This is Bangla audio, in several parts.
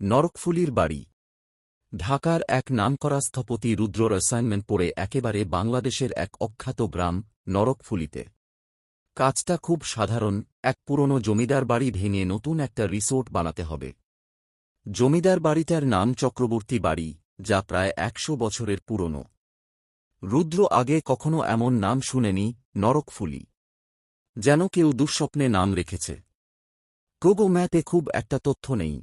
নরকফুলির বাড়ি। ঢাকার এক নামকরা স্থপতি রুদ্রর অ্যাসাইনমেন্ট পড়ে একেবারে বাংলাদেশের এক অখ্যাত গ্রাম নরকফুলিতে। কাজটা খুব সাধারণ, এক পুরনো জমিদার বাড়ি ভেঙে নতুন একটা রিসোর্ট বানাতে হবে। জমিদার বাড়িটার নাম চক্রবর্তী বাড়ি, যা প্রায় ১০০ বছরের পুরনো। রুদ্র আগে কখনো এমন নাম শুনেনি, নরকফুলি। যেন কেউ দুঃস্বপ্নে নাম রেখেছে। গুগল ম্যাপে খুব একটা তথ্য নেই।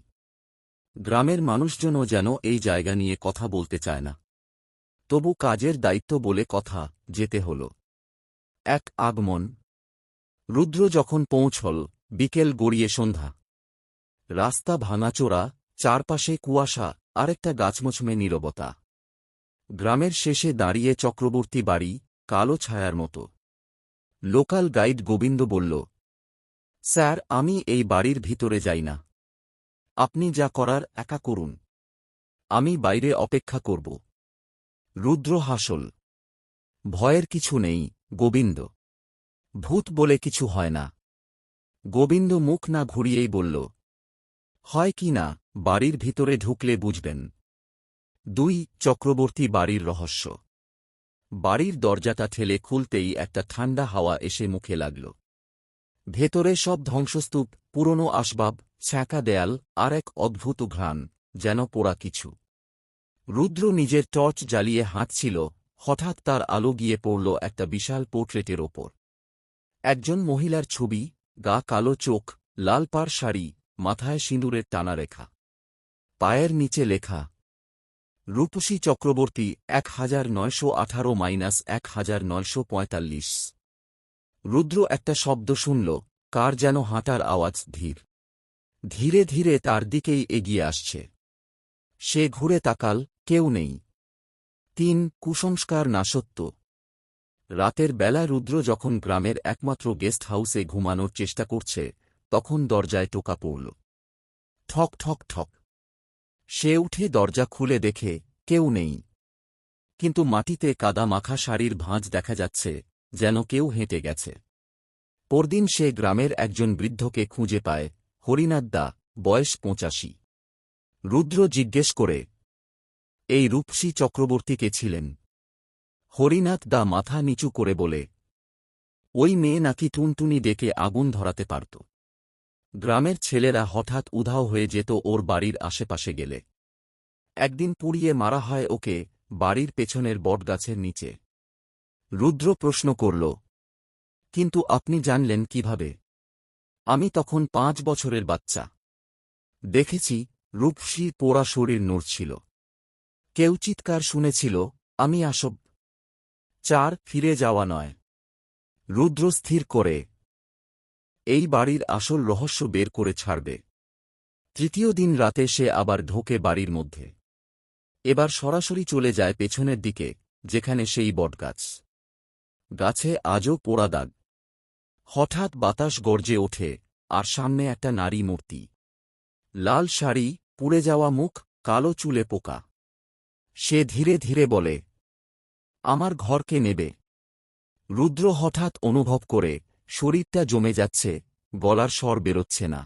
গ্রামের মানুষজনও যেন এই জায়গা নিয়ে কথা বলতে চায় না। তবু কাজের দায়িত্ব বলে কথা, যেতে হল। এক আগমন। রুদ্র যখন পৌঁছল, বিকেল গড়িয়ে সন্ধ্যা। রাস্তা ভাঙাচোরা, চারপাশে কুয়াশা, আর একটা গাছমোছমে নীরবতা। গ্রামের শেষে দাঁড়িয়ে চক্রবর্তী বাড়ি, কালো ছায়ার মতো। লোকাল গাইড গোবিন্দ বলল, স্যার, আমি এই বাড়ির ভিতরে যাই না। আপনি যা করার একা করুন। আমি বাইরে অপেক্ষা করব। রুদ্র হাসল। ভয়ের কিছু নেই, গোবিন্দ। ভূত বলে কিছু হয় না। গোবিন্দ মুখ না ঘুরিয়েই বলল, হয় কি না, বাড়ির ভিতরে ঢুকলে বুঝবেন। ২ চক্রবর্তী বাড়ির রহস্য। বাড়ির দরজাটা ঠেলে খুলতেই একটা ঠান্ডা হাওয়া এসে মুখে লাগল। ভেতরে সব ধ্বংসস্তূপ, পুরনো আসবাব, ছ্যাঁকা দেয়াল, আর এক অদ্ভুত ঘ্রাণ, যেন পোড়া কিছু। রুদ্র নিজের টর্চ জ্বালিয়ে হাঁটছিল, হঠাৎ তার আলো গিয়ে পড়ল একটা বিশাল পোর্ট্রেটের ওপর। একজন মহিলার ছবি, গা কালো চোখ, লাল পাড় শাড়ি, মাথায় সিঁদুরের টানা রেখা। পায়ের নিচে লেখা, রূপসী চক্রবর্তী 1918-1945। রুদ্র একটা শব্দ শুনল, কার যেন হাঁটার আওয়াজ, ধীরে ধীরে তার দিকেই এগিয়ে আসছে। সে ঘুরে তাকাল, কেউ নেই। ৩ কুসংস্কার না সত্য। রাতের বেলা রুদ্র যখন গ্রামের একমাত্র গেস্ট হাউসে ঘুমানোর চেষ্টা করছে, তখন দরজায় টোকা পড়ল। ঠক ঠক ঠক। সে উঠে দরজা খুলে দেখে, কেউ নেই। কিন্তু মাটিতে কাদা মাখা শাড়ির ভাঁজ দেখা যাচ্ছে, যেন কেউ হেঁটে গেছে। পরদিন সে গ্রামের একজন বৃদ্ধকে খুঁজে পায়, হরিনাথ দা, বয়স ৮৫। রুদ্র জিজ্ঞেস করে, এই রূপসী চক্রবর্তী কে ছিলেন? হরিনাথ দা মাথা নিচু করে বলে, ওই মেয়ে নাকি টুনটুনি ডেকে আগুন ধরাতে পারত। গ্রামের ছেলেরা হঠাৎ উধাও হয়ে যেত ওর বাড়ির আশেপাশে গেলে। একদিন পুড়িয়ে মারা হয় ওকে, বাড়ির পেছনের বটগাছের নিচে। রুদ্র প্রশ্ন করল, কিন্তু আপনি জানলেন কিভাবে? আমি তখন ৫ বছরের বাচ্চা। দেখেছি, রূপসী পোড়া শরীর নড়ছিল। কেউ চিৎকার শুনেছিল, আমি আসব। ৪ ফিরে যাওয়া নয়। রুদ্র স্থির করে, এই বাড়ির আসল রহস্য বের করে ছাড়বে। তৃতীয় দিন রাতে সে আবার ঢোকে বাড়ির মধ্যে। এবার সরাসরি চলে যায় পেছনের দিকে, যেখানে সেই বটগাছ। গাছে আজও পোড়া দাগ। হঠাৎ বাতাস গর্জে ওঠে, আর সামনে একটা নারী মূর্তি। লাল শাড়ি, পুড়ে যাওয়া মুখ, কালো চুলে পোকা। সে ধীরে ধীরে বলে, আমার ঘরকে নেবে। রুদ্র হঠাৎ অনুভব করে, শরীরটা জমে যাচ্ছে, গলার স্বর বেরোচ্ছে না।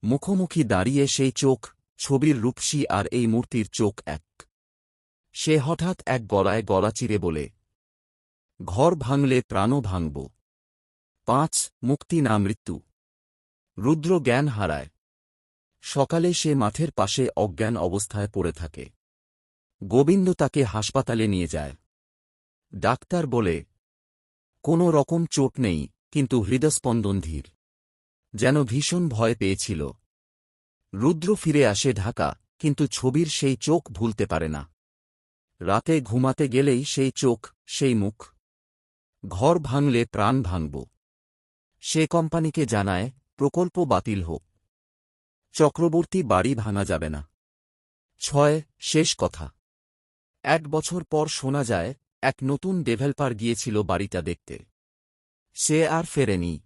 মুখোমুখি দাঁড়িয়ে সেই চোখ, ছবির রূপসী আর এই মূর্তির চোখ এক। সে হঠাৎ এক গলায় গলা চিরে বলে, ঘর ভাঙলে প্রাণও ভাঙব। ৫ মুক্তি না মৃত্যু। রুদ্র জ্ঞান হারায়। সকালে সে মাঠের পাশে অজ্ঞান অবস্থায় পড়ে থাকে। গোবিন্দ তাকে হাসপাতালে নিয়ে যায়। ডাক্তার বলে, কোনো রকম চোট নেই, কিন্তু হৃদস্পন্দন ধীর। যেন ভীষণ ভয় পেয়েছিল। রুদ্র ফিরে আসে ঢাকা, কিন্তু ছবির সেই চোখ ভুলতে পারে না। রাতে ঘুমাতে গেলেই সেই চোখ, সেই মুখ। ঘর ভাঙলে প্রাণ ভাঙব। সে কোম্পানিকে জানায়, প্রকল্প বাতিল হোক। চক্রবর্তী বাড়ি ভাঙা যাবে না। ৬ শেষ কথা। ১ বছর পর শোনা যায়, এক নতুন ডেভেলপার গিয়েছিল বাড়িটা দেখতে। সে আর ফেরেনি।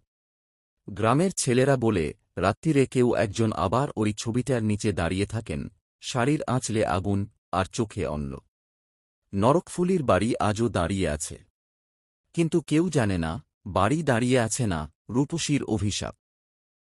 গ্রামের ছেলেরা বলে, রাত্রিরে কেউ একজন আবার ওই ছবিটার নিচে দাঁড়িয়ে থাকেন, শাড়ির আঁচলে আগুন, আর চোখে অন্য। নরকফুলির বাড়ি আজও দাঁড়িয়ে আছে। কিন্তু কেউ জানে না, বাড়ি দাঁড়িয়ে আছে না, রূপসীর অভিশাপ।